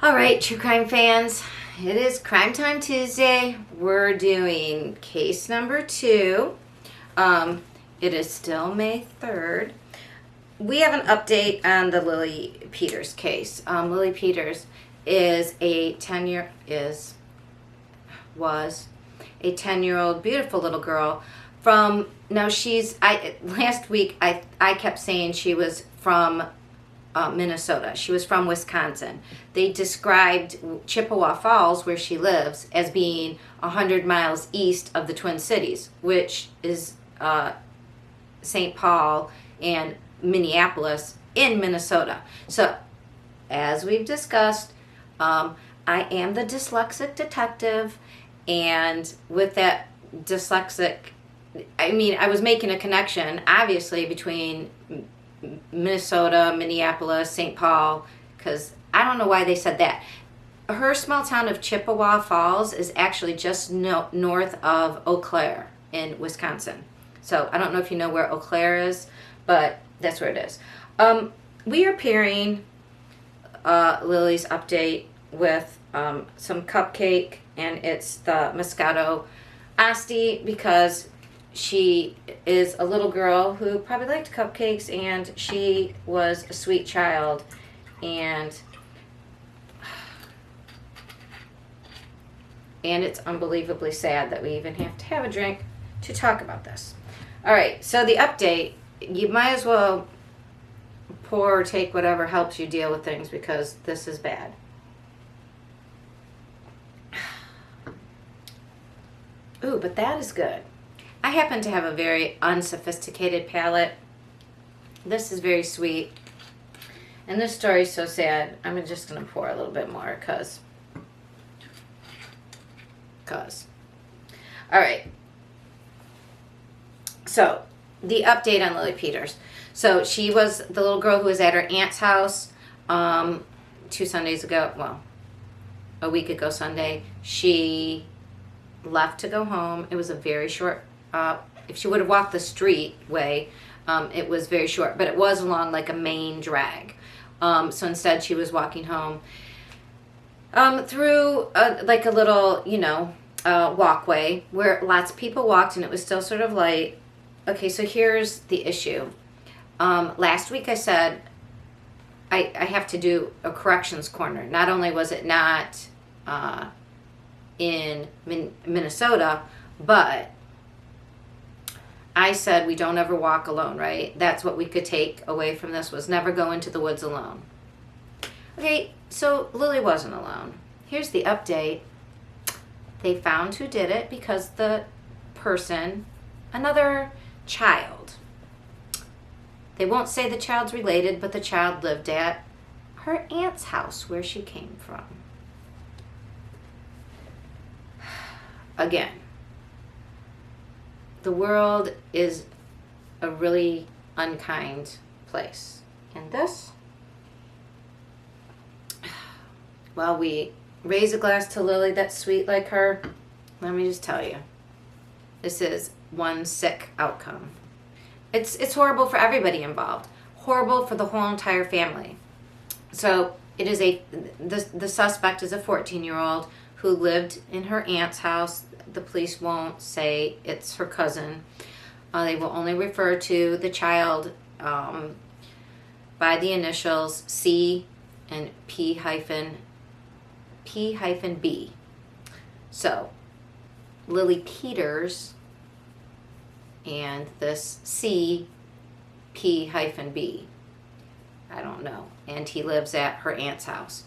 All right, true crime fans, it is Crime Time Tuesday. We're doing case number 2. It is still May 3rd. We have an update on the Lily Peters case. Lily Peters is a 10-year-old beautiful little girl from, now last week I kept saying she was from Minnesota. She was from Wisconsin. They described Chippewa Falls, where she lives, as being 100 miles east of the Twin Cities, which is St. Paul and Minneapolis in Minnesota. So, as we've discussed, I am the dyslexic detective, and with that dyslexic, I was making a connection, obviously, between Minnesota, Minneapolis, St. Paul, because I don't know why they said that. Her small town of Chippewa Falls is actually just north of Eau Claire in Wisconsin. So I don't know if you know where Eau Claire is, but that's where it is. We are pairing Lily's update with some cupcake, and it's the Moscato Asti, because she is a little girl who probably liked cupcakes, and she was a sweet child, and it's unbelievably sad that we even have to have a drink to talk about this. All right, so the update, you might as well pour or take whatever helps you deal with things, because this is bad. Ooh, but that is good. I happen to have a very unsophisticated palate. This is very sweet. And this story is so sad. I'm just going to pour a little bit more because. All right. So, the update on Lily Peters. So, she was the little girl who was at her aunt's house 2 Sundays ago. Well, a week ago Sunday. She left to go home. It was a very short, if she would have walked the street way, it was very short, but it was along like a main drag. So instead she was walking home through like a little, walkway where lots of people walked, and it was still sort of light. Okay, so here's the issue. Last week I said I have to do a corrections corner. Not only was it not in Minnesota, but I said we don't ever walk alone, right? That's what we could take away from this, was never go into the woods alone. Okay, so Lily wasn't alone. Here's the update. They found who did it, because the person, another child, they won't say the child's related, but the child lived at her aunt's house where she came from. Again, the world is a really unkind place. And this, well, we raise a glass to Lily that's sweet like her. Let me just tell you, this is one sick outcome. It's horrible for everybody involved. Horrible for the whole entire family. So it is the suspect is a 14-year-old who lived in her aunt's house. The police won't say it's her cousin. They will only refer to the child by the initials C and P-B. So, Lily Peters and this C, P-B. I don't know. And he lives at her aunt's house.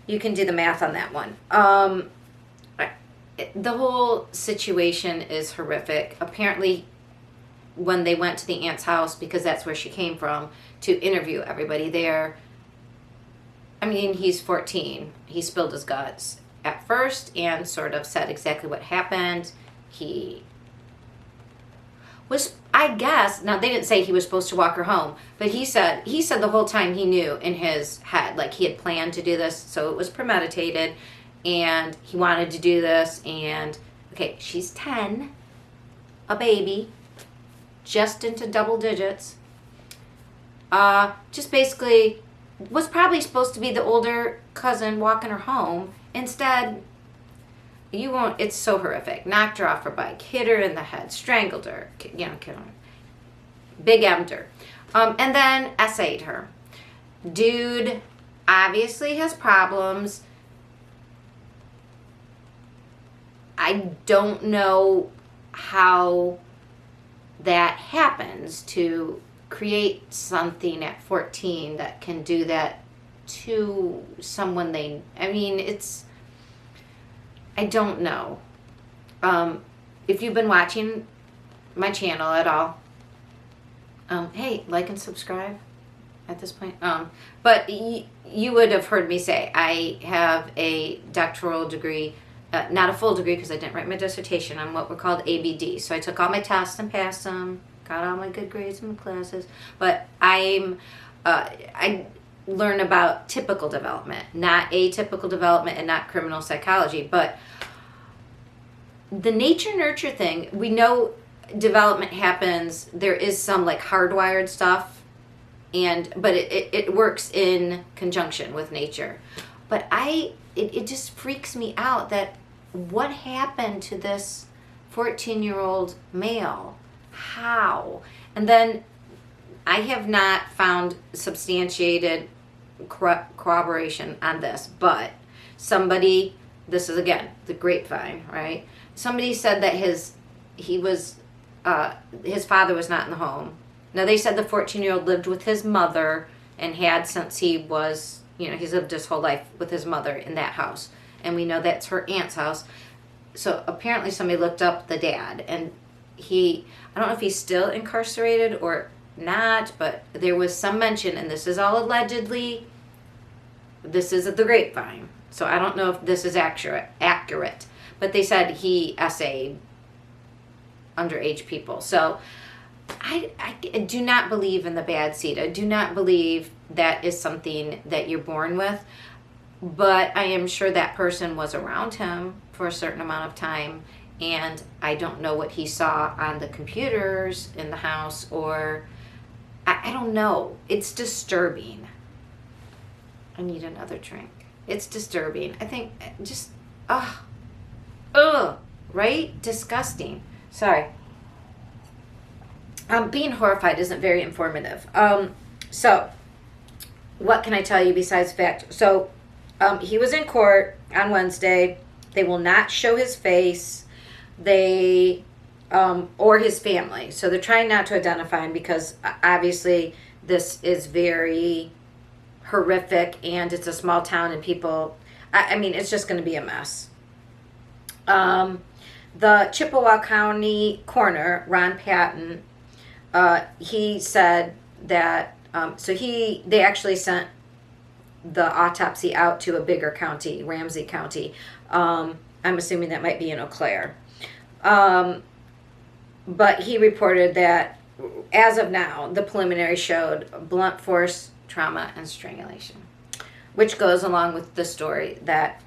You can do the math on that one. The whole situation is horrific. Apparently, when they went to the aunt's house, because that's where she came from, to interview everybody there, he's 14. He spilled his guts at first and sort of said exactly what happened. He was, I guess, now they didn't say he was supposed to walk her home, but he said the whole time he knew in his head, like he had planned to do this, so it was premeditated, and he wanted to do this. And okay, she's 10, a baby, just into double digits. Just basically was probably supposed to be the older cousin walking her home. Instead, you won't, it's so horrific. Knocked her off her bike, hit her in the head, strangled her, killed her. Big M'd her. And then essayed her. Dude obviously has problems. I don't know how that happens to create something at 14 that can do that to someone I don't know. If you've been watching my channel at all, hey, like and subscribe at this point. But you would have heard me say I have a doctoral degree, not a full degree because I didn't write my dissertation, on what were called ABD. So I took all my tests and passed them, got all my good grades in my classes. But I learn about typical development, not atypical development, and not criminal psychology. But the nature-nurture thing, we know development happens. There is some like hardwired stuff, but it works in conjunction with nature. But it just freaks me out that what happened to this 14-year-old male? How? And then I have not found substantiated corroboration on this, but somebody, this is again the grapevine, right? Somebody said that his father was not in the home. Now they said the 14-year-old lived with his mother and had since he was, he's lived his whole life with his mother in that house. And we know that's her aunt's house. So apparently somebody looked up the dad, and I don't know if he's still incarcerated or not, but there was some mention, and this is all allegedly, this is the grapevine. So I don't know if this is accurate, but they said he essayed underage people. So I do not believe in the bad seed. I do not believe that is something that you're born with, but I am sure that person was around him for a certain amount of time, and I don't know what he saw on the computers in the house, or I don't know. It's disturbing. I need another drink. It's disturbing. I think just, right? Disgusting. Sorry. Being horrified isn't very informative. So, what can I tell you besides fact? So, he was in court on Wednesday. They will not show his face. Or his family. So they're trying not to identify him because obviously this is very horrific, and it's a small town, and people, it's just going to be a mess. The Chippewa County coroner, Ron Patton, he said that, they actually sent the autopsy out to a bigger county, Ramsey County. I'm assuming that might be in Eau Claire. But he reported that, as of now, the preliminary showed blunt force trauma and strangulation, which goes along with the story that